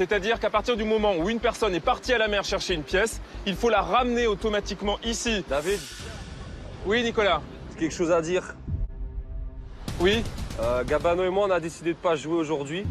C'est-à-dire qu'à partir du moment où une personne est partie à la mer chercher une pièce, il faut la ramener automatiquement ici. David, Oui, Nicolas. quelque chose à dire. Oui. Gabano et moi, on a décidé de pas jouer aujourd'hui.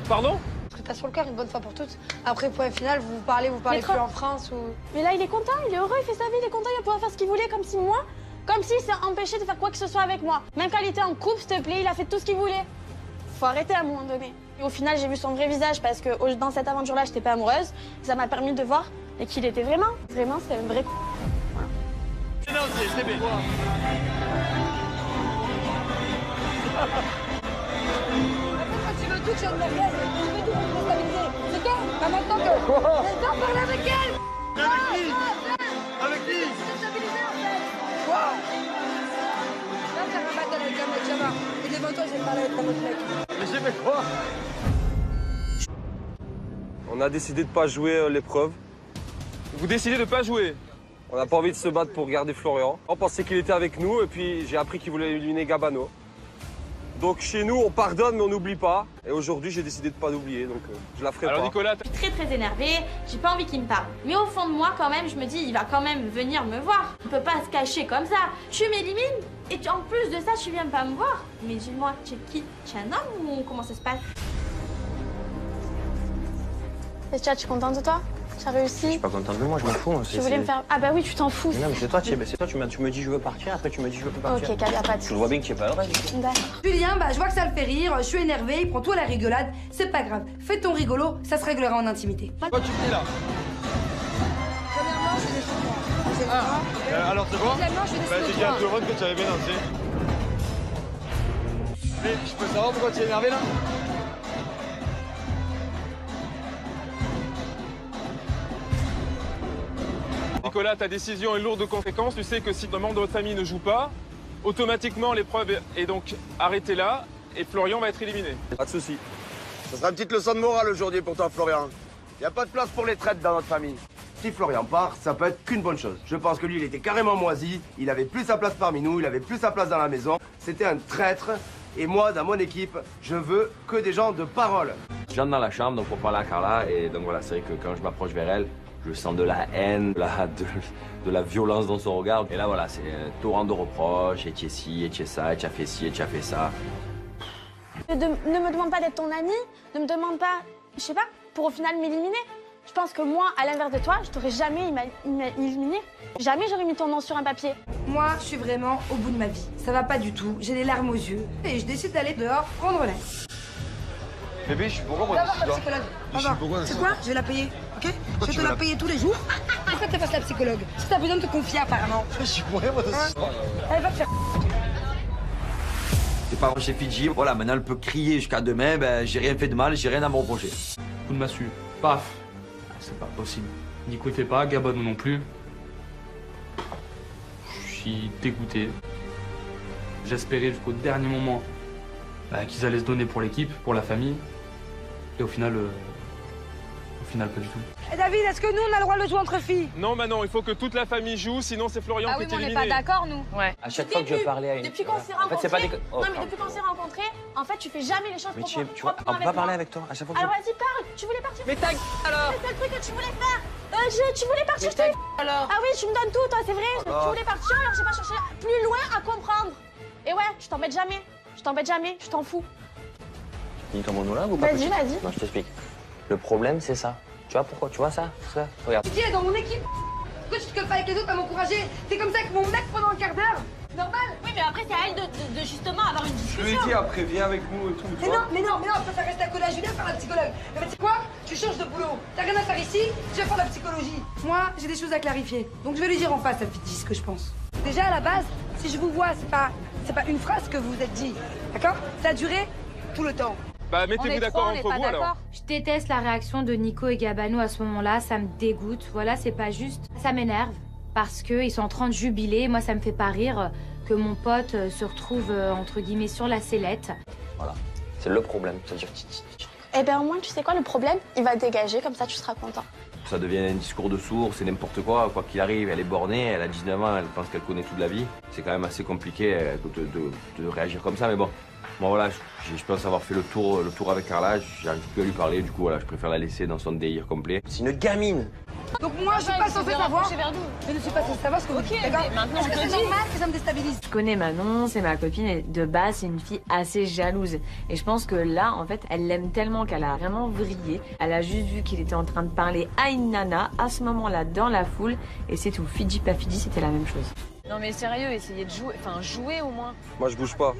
Pardon? Parce que t'as sur le cœur une bonne fois pour toutes. Après, point final, vous parlez plus en France ou... Mais là, il est content, il est heureux, il fait sa vie, il est content, il va pouvoir faire ce qu'il voulait, comme s'il s'est empêché de faire quoi que ce soit avec moi. Même quand il était en couple, s'il te plaît, il a fait tout ce qu'il voulait. Faut arrêter à un moment donné. Et au final, j'ai vu son vrai visage parce que dans cette aventure-là, j'étais pas amoureuse. Ça m'a permis de voir qui il était vraiment. Vraiment, c'est un vrai Non, c'est bien. Tu veux tout que je ne rien, tu veux tout responsabiliser. C'est toi, pas maintenant que... Mais t'en parles avec elle. Avec qui? Responsabiliser en fait. Quoi? Là, t'as un battle avec un mec, Jama. Et devant toi, j'ai parlé avec un autre mec. Mais j'ai fait quoi? On a décidé de pas jouer l'épreuve. Vous décidez de pas jouer. On n'a pas envie de se battre pour garder Florian. On pensait qu'il était avec nous et puis j'ai appris qu'il voulait éliminer Gabano. Donc chez nous, on pardonne mais on n'oublie pas. Et aujourd'hui, j'ai décidé de pas l'oublier, donc je la ferai Alors pas. Nicolas, Je suis très énervée, j'ai pas envie qu'il me parle. Mais au fond de moi, quand même, je me dis, il va quand même venir me voir. On peut pas se cacher comme ça. Tu m'élimines et en plus de ça, tu viens pas me voir. Mais dis-moi, tu es qui? Tu es un homme ou comment ça se passe? Et tu es content de toi? Tu as réussi? Je suis pas contente de moi, je m'en fous. Tu voulais me faire... Ah bah oui, tu t'en fous. Non, mais c'est toi, tu me dis je veux partir, après tu me dis je veux plus partir. Ok, Kalia, pas de Tu vois bien que tu es pas heureuse. D'accord. Julien, bah, je vois que ça le fait rire, je suis énervée, il prend tout à la rigolade. C'est pas grave, fais ton rigolo, ça se réglera en intimité. quoi tu fais là? Premièrement, je suis des Alors c'est bon? Deuxièmement, je suis Bah, j'ai dit à tout le monde que tu avais bien dansé. Mais je peux savoir pourquoi tu es énervé là? Nicolas, ta décision est lourde de conséquences. Tu sais que si un membre de votre famille ne joue pas, automatiquement l'épreuve est donc arrêtée là et Florian va être éliminé. Pas de souci. Ça sera une petite leçon de morale aujourd'hui pour toi, Florian. Y a pas de place pour les traites dans notre famille. Si Florian part, ça peut être qu'une bonne chose. Je pense que lui, il était carrément moisi, il avait plus sa place parmi nous, il avait plus sa place dans la maison. C'était un traître. Et moi, dans mon équipe, je veux que des gens de parole. J'entre dans la chambre donc pour parler à Carla et donc voilà, c'est vrai que quand je m'approche vers elle, je sens de la haine, de la violence dans son regard. Et là voilà, c'est un torrent de reproches, et tu es ci, et tu es ça, et tu as fait ci, et tu as fait ça. Ne me demande pas d'être ton ami, ne me demande pas, je sais pas, pour au final m'éliminer. Je pense que moi, à l'inverse de toi, je t'aurais jamais éliminé. Jamais j'aurais mis ton nom sur un papier. Moi, je suis vraiment au bout de ma vie. Ça va pas du tout, j'ai les larmes aux yeux. Et je décide d'aller dehors prendre l'air. Bébé, je suis pourquoi moi Va voir je ta suis là? psychologue. Je suis pourquoi C'est quoi? Je vais la payer, ok? Je vais te la payer tous les jours. Pourquoi tu fasses la psychologue? Si t'as besoin de te confier apparemment. Je suis pour rien moi aussi. Elle va te faire... C'est pas chez Fidji, voilà, maintenant elle peut crier jusqu'à demain, ben j'ai rien fait de mal, j'ai rien à me reprocher. Coup de massue. Paf. Ah, c'est pas possible. Nico il fait pas, Gabano non plus. Je suis dégoûté. J'espérais jusqu'au dernier moment qu'ils allaient se donner pour l'équipe, pour la famille. Et au final pas du tout. Et David, est-ce que nous, on a le droit de le jouer entre filles? Non, Manon, il faut que toute la famille joue, sinon c'est Florian qui est éliminé. d'accord, nous. Ouais. À chaque fois que je parlais à une... Depuis qu'on s'est En fait, c'est pas rencontrés, des... non mais depuis qu'on s'est rencontrés, en fait, tu fais jamais les choses Mais proprement. tu vois, on peut pas parler avec toi à chaque fois que Alors vas-y, parle. Tu voulais partir. Mais ta alors. C'est le truc que tu voulais faire. Tu voulais partir. alors. Ah oui, tu me donnes tout, toi, c'est vrai. Tu voulais partir, alors j'ai pas cherché plus loin à comprendre. Et ouais, je t'embête jamais. Je t'en fous. Tu dis ton monologue ou pas? Vas-y, vas-y. Non, je t'explique. Le problème, c'est ça. Tu vois pourquoi? Tu vois ça? Regarde. Tu es dans mon équipe. Pourquoi tu te colles pas avec les autres à m'encourager? T'es comme ça avec mon mec pendant un quart d'heure. Normal. Oui, mais après, c'est à elle de justement avoir une Je lui ai discussion. dit après, viens avec nous et tout. tu Mais vois. non, je préfère rester à côté à Julien faire la psychologue. Mais tu sais quoi? Tu changes de boulot. T'as rien à faire ici, tu vas faire la psychologie. Moi, j'ai des choses à clarifier. Donc je vais lui dire en face à Fidji ce que je pense. Déjà, à la base, si je vous vois, c'est pas une phrase que vous vous êtes dit. D'accord? Ça a duré tout le temps. Bah mettez-vous d'accord entre vous alors. Je déteste la réaction de Nico et Gabano à ce moment-là, ça me dégoûte. Voilà, c'est pas juste. Ça m'énerve parce qu'ils sont en train de jubiler. Moi, ça me fait pas rire que mon pote se retrouve entre guillemets sur la sellette. Voilà, c'est le problème. C'est-à-dire, Eh ben au moins, tu sais quoi, le problème, il va dégager, comme ça tu seras content. ça devient un discours de sourd, c'est n'importe quoi. Quoi qu'il arrive, elle est bornée, elle a 19 ans, elle pense qu'elle connaît toute la vie. C'est quand même assez compliqué de réagir comme ça, mais bon. Bon voilà, je pense avoir fait le tour avec Carla, j'arrive plus à lui parler, du coup voilà, je préfère la laisser dans son délire complet. C'est une gamine. Donc moi, je suis pas censée savoir. Je ne suis pas censée savoir ce que vous dites, d'accord? maintenant, Parce que c'est normal que ça me déstabilise. Je connais Manon, c'est ma copine et de base c'est une fille assez jalouse. Et je pense que là, en fait, elle l'aime tellement qu'elle a vraiment vrillé. Elle a juste vu qu'il était en train de parler à une nana à ce moment-là dans la foule et c'est tout. Fidji pas Fidji, c'était la même chose. Non mais sérieux, essayez de jouer, enfin jouer au moins. Moi, je bouge pas.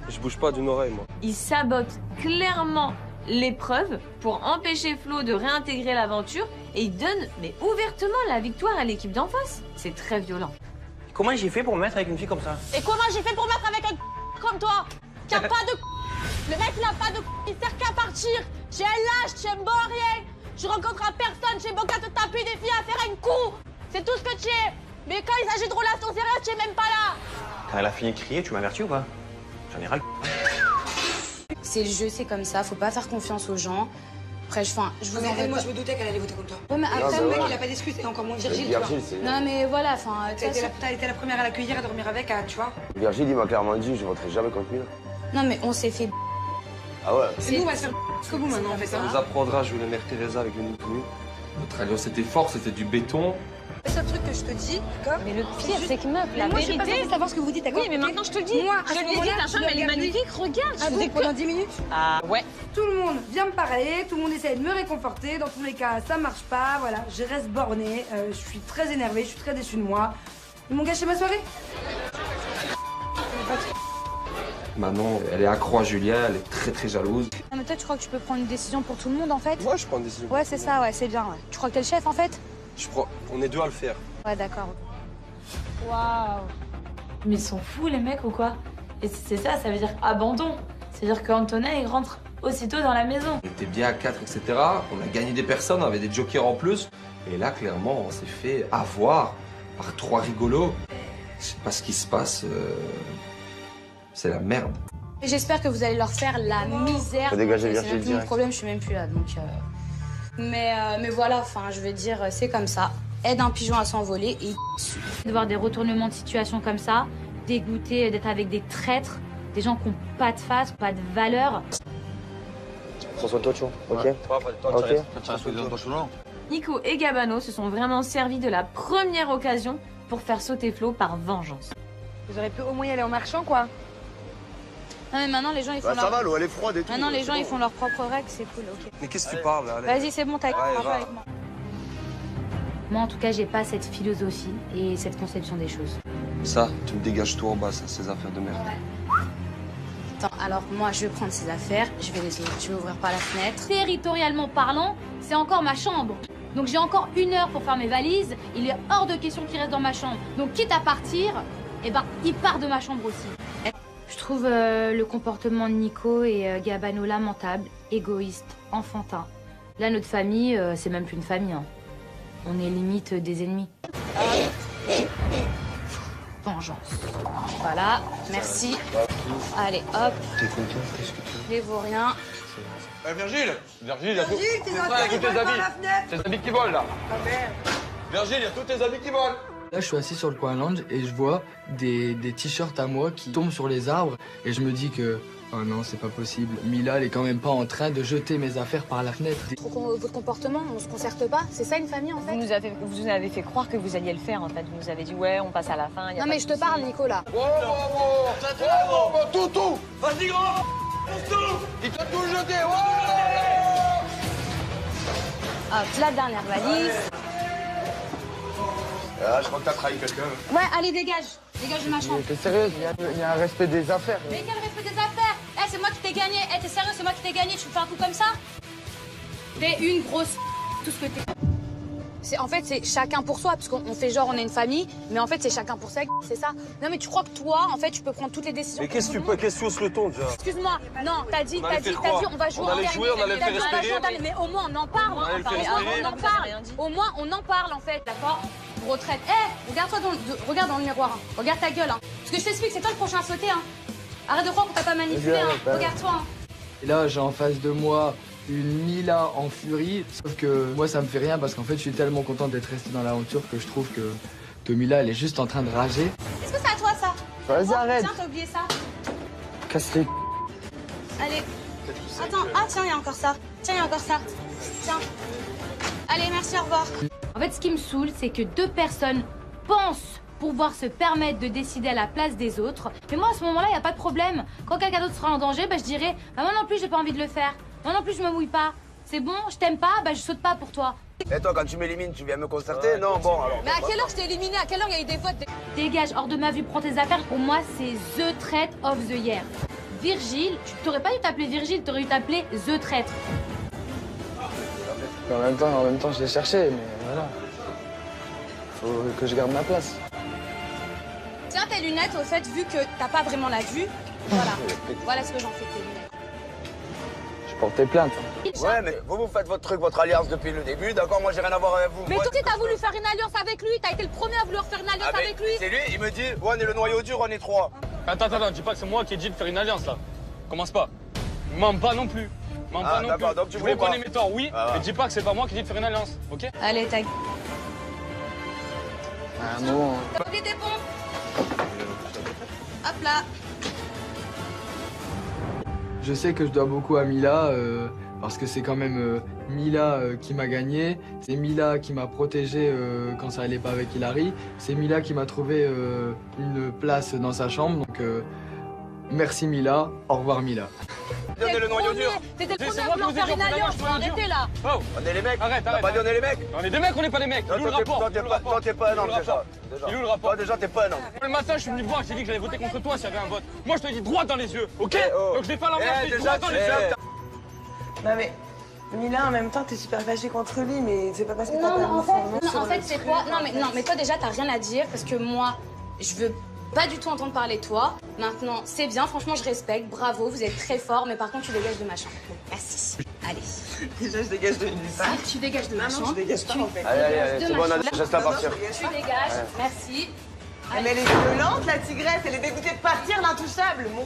Je bouge pas d'une oreille, moi. Il sabote clairement l'épreuve pour empêcher Flo de réintégrer l'aventure et il donne, mais ouvertement, la victoire à l'équipe d'en face. C'est très violent. Comment j'ai fait pour me mettre avec une fille comme ça? Et comment j'ai fait pour mettre avec un comme toi qui a pas de Le mec n'a pas de il sert qu'à partir. Tu es lâche, tu es bon rien. Tu rencontreras personne, tu es bon qu'à te taper des filles à faire un coup. C'est tout ce que tu es. Mais quand il s'agit de relations sérieuses, tu es même pas là. Quand elle a fini de crier, tu m'as averti ou pas? J'en ai ras le C'est le jeu, c'est comme ça, faut pas faire confiance aux gens. Après, je vous en veux Moi, pas. je me doutais qu'elle allait voter comme toi. Ouais, mais après, Le mec, il a pas d'excuses, et encore moins Virgile, tu vois. non, mais voilà, enfin. T'as été la première à l'accueillir, à dormir avec, tu vois. Virgile, il m'a clairement dit, je voterai jamais contre lui. Non, mais on s'est fait. Ah ouais? Et nous, on va se faire que vous maintenant, en fait. Ça vous apprendra, je voulais Mère Teresa avec une commune. Notre alliance était forte, c'était du béton. Le seul truc que je te dis, d'accord? Mais le pire, c'est que meuf, la moi, je suis pas vérité. censée savoir ce que vous dites, d'accord? Oui, mais maintenant je te le dis. Moi, je lui ai dit, ta chambre elle est magnifique, regarde. Ah bon, pendant 10 minutes? Ah ouais. Tout le monde vient me parler, tout le monde essaie de me réconforter. Dans tous les cas, ça marche pas. Voilà, je reste bornée. Je suis très énervée, je suis très déçue de moi. Ils m'ont gâché ma soirée. Manon, elle est accro à Julien, elle est très très jalouse. Non, mais toi, tu crois que tu peux prendre une décision pour tout le monde en fait? Moi, je prends une décision. Ouais, c'est ça, ouais, c'est bien. Ouais. Tu crois que t'es le chef en fait? On est deux à le faire. Ouais, d'accord. Waouh. Mais ils sont fous les mecs ou quoi? Et c'est ça, ça veut dire abandon. C'est-à-dire qu'Antonin il rentre aussitôt dans la maison. On était bien à 4, etc. On a gagné des personnes, on avait des jokers en plus. Et là, clairement, on s'est fait avoir par 3 rigolos. Je sais pas ce qui se passe. C'est la merde. J'espère que vous allez leur faire la misère. Faut dégager C'est Virgile même plus mon direct. problème, je suis même plus là, donc. Mais voilà, enfin, je veux dire, c'est comme ça. Aide un pigeon à s'envoler et De voir des retournements de situation comme ça, dégoûté d'être avec des traîtres, des gens qui n'ont pas de face, pas de valeur. Prends soin de toi, tu vois, ok? Nico et Gabano se sont vraiment servis de la première occasion pour faire sauter Flo par vengeance. Vous auriez pu au moins y aller en marchant, quoi. Non, mais maintenant, les gens, ils font Bah ça leur... va, l'eau elle est froide et tout. Maintenant, les c'est gens, bon. ils font leurs propres règles, c'est cool, ok. Mais qu'est-ce que tu parles là? Vas-y, c'est bon, t'as Ouais, un peu va. avec moi. Moi, en tout cas, j'ai pas cette philosophie et cette conception des choses. Ça, tu me dégages tout en bas, ça, ces affaires de merde. Attends, alors moi, je vais prendre ces affaires, je vais ouvrir par la fenêtre. Territorialement parlant, c'est encore ma chambre. Donc j'ai encore 1 heure pour faire mes valises. Il est hors de question qu'il reste dans ma chambre. Donc quitte à partir, eh ben, il part de ma chambre aussi. Je trouve le comportement de Nico et Gabano lamentable, égoïste, enfantin. Là, notre famille, c'est même plus une famille. Hein. On est limite des ennemis. Vengeance. Voilà, merci. Allez, hop, T'es content? Qu'est-ce que tu les vauriens. Virgile, il y a Virgile, tes enfants qui volent par la fenêtre. tes amis qui volent là. Virgile, il y a tous tes amis qui volent. Là, je suis assis sur le coin lounge et je vois des t-shirts à moi qui tombent sur les arbres et je me dis que oh non, c'est pas possible. Mila, elle est quand même pas en train de jeter mes affaires par la fenêtre. Votre comportement, on se concerte pas, c'est ça une famille en fait? Vous nous avez fait croire que vous alliez le faire en fait. Vous nous avez dit ouais, on passe à la fin. Non, mais je te parle, Nicolas. Tout vas-y grand. Il t'a tout jeté. Hop, la dernière valise. Ah, je crois que t'as trahi quelqu'un. Ouais, allez, dégage. Dégage de ma chambre. T'es sérieuse? Il y a un respect des affaires. Mais quel respect des affaires? Eh, c'est moi qui t'ai gagné. Eh, t'es sérieux, c'est moi qui t'ai gagné. Tu me fais un coup comme ça? T'es une grosse tout ce que t'es. En fait, c'est chacun pour soi, parce qu'on fait genre on est une famille, mais en fait, c'est chacun pour sa c'est ça. Non, mais tu crois que toi, en fait, tu peux prendre toutes les décisions. Mais qu'est-ce que tu hausses le ton déjà? Excuse-moi, non, t'as dit, on va jouer on allait jouer, on allait le faire espérer. Mais au moins, on en parle. On allait le faire espérer. On en parle. Au moins, on en parle, en fait, d'accord? Retraite. Eh, regarde dans le miroir. Hein. Regarde ta gueule. Hein. Parce que je t'explique, c'est toi le prochain à sauter. Hein. Arrête de croire qu'on t'a pas manipulé. Hein. Regarde-toi. Hein. Et là, j'ai en face de moi une Mila en furie, sauf que moi, ça me fait rien parce qu'en fait, je suis tellement content d'être resté dans l'aventure que je trouve que Mila, elle est juste en train de rager. Est-ce que c'est à toi, ça? Vas-y, arrête. Tiens, t'as oublié ça. Casse les. Allez. Attends, ah tiens, il y a encore ça. Tiens, il y a encore ça. Tiens. Allez, merci, au revoir. En fait, ce qui me saoule, c'est que deux personnes pensent pouvoir se permettre de décider à la place des autres. Mais moi, à ce moment-là, il n'y a pas de problème. Quand quelqu'un d'autre sera en danger, bah, je dirais, bah, moi non plus, j'ai pas envie de le faire. Moi non plus, je me mouille pas. C'est bon, je t'aime pas, bah, je saute pas pour toi. Et toi, quand tu m'élimines, tu viens me concerter? Non, bon, alors. Mais à quelle heure je t'ai éliminé? À quelle heure il y a eu des votes? Dégage, hors de ma vue, prends tes affaires. Pour moi, c'est The Traître of the Year. Virgile, tu t'aurais pas dû t'appeler Virgile, t'aurais dû t'appeler The Traître. Mais en même temps, je l'ai cherché, mais voilà. Faut que je garde ma place. Tiens, tes lunettes, au fait, vu que t'as pas vraiment la vue, voilà. Voilà ce que j'en fais de tes lunettes. Je portais plainte. Ouais, mais vous faites votre truc, votre alliance depuis le début, d'accord? Moi, j'ai rien à voir avec vous. Mais moi, toi aussi, t'as voulu faire une alliance avec lui. T'as été le premier à vouloir faire une alliance avec lui. C'est lui, il me dit, ouais, on est le noyau dur, on est 3. Attends, dis pas que c'est moi qui ai dit de faire une alliance là. Commence pas. Mens pas non plus. Mens pas non plus. D'accord, donc tu je voulais voulais pas. connaître mes torts, oui, mais dis pas que c'est pas moi qui ai dit de faire une alliance, ok? Allez, tac. Ah non. T'as des pompes. Hop là. Je sais que je dois beaucoup à Mila, parce que c'est quand même Mila qui m'a gagné. C'est Mila qui m'a protégé quand ça allait pas avec Hilary. C'est Mila qui m'a trouvé une place dans sa chambre. Donc merci Mila, au revoir Mila. T'es le noyau dur. T'étais le premier à vouloir faire une alliance, faut arrêter là. Oh, on est les mecs. Arrête. T'as pas dit on est les mecs? On est des mecs, on n'est pas des mecs. Il est où le rapport? Toi, t'es pas un homme déjà. Il est où le rapport? Toi, déjà, t'es pas un homme. Le matin, je suis venu te voir, j'ai dit que j'allais voter contre toi s'il y avait un vote. Moi, je te dis droit dans les yeux, ok? Donc je vais pas l'envers, je te dis droit dans les yeux. Non mais, Mila, en même temps, t'es super fâchée contre lui, mais c'est pas parce que t'as Non, pas en mis son nom fait, sur en fait, le c'est truc. quoi? Non, mais toi déjà, t'as rien à dire parce que moi, je veux pas du tout entendre parler de toi. Maintenant, c'est bien, franchement, je respecte. Bravo, vous êtes très fort, mais par contre, tu dégages de ma chambre. Merci. Allez. Déjà, je dégage de nulle part. Si, tu dégages de ma chambre. Non, je dégage pas en fait. Allez, c'est bon, on a déjà à partir. Tu dégages, merci. Mais elle est violente, la tigresse, elle est dégoûtée de partir, l'intouchable, mon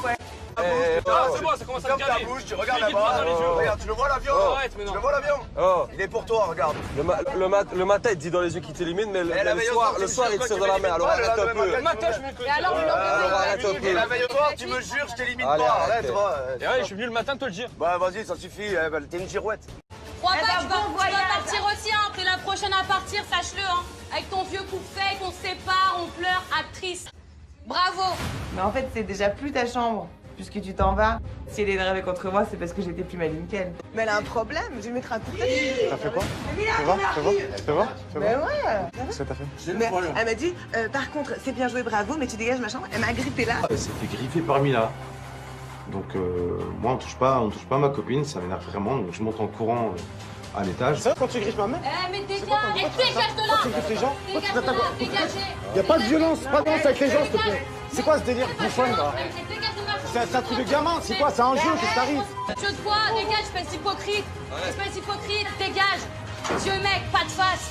ouais. C'est bon, ça commence à me Ferme ta calmer. bouche, tu regardes Je te dis droit là-bas. dans les yeux. Regarde, tu le vois l'avion? Arrête maintenant. Tu le vois l'avion? Oh, Il est pour toi, regarde. le matin, il te dit dans les yeux qu'il t'élimine, mais la veille au le soir, il te tire de la main. Alors arrête un peu. Le matin, je me Et alors, Alors arrête un peu. Et la veille au soir, tu me jures, je t'élimine Allez, pas. arrête. Arrête, Et ouais, je suis venu le matin te le dire. Bah, vas-y, ça suffit. T'es une girouette. Crois Eh pas, ben, tu bon vas voyage. partir aussi, hein. T'es la prochaine à partir, sache-le, hein. Avec ton vieux coup de fake, on se sépare, on pleure, actrice. Bravo. Mais en fait, c'est déjà plus ta chambre, puisque tu t'en vas. Si elle est énervée contre moi, c'est parce que j'étais plus maligne qu'elle. Mais elle a un problème, je vais lui mettre un coup de tête. T'as fait quoi? Fais voir. Mais ouais. Qu'est-ce que t'as fait? Mais elle m'a dit, par contre, c'est bien joué, bravo, mais tu dégages ma chambre. Elle m'a agrippée là. Elle s'est fait griffer par Mila. Donc moi on touche pas à ma copine, ça m'énerve vraiment, donc je monte en courant à l'étage. C'est vrai quand tu griffes ma mère? Eh, mais dégage, dégage de là. Tu griffes les gens? Dégage de là, dégagez. Y'a pas de violence, pas de violence avec les gens s'il te plaît. C'est quoi ce délire bouffon là? Dégage de ma chambre. C'est un truc de gamin, c'est quoi? C'est un jeu, qu'est-ce qui t'arrive? Jeu de quoi? Dégage, espèce d'hypocrite. Espèce d'hypocrite, dégage. Dieu mec, pas de face.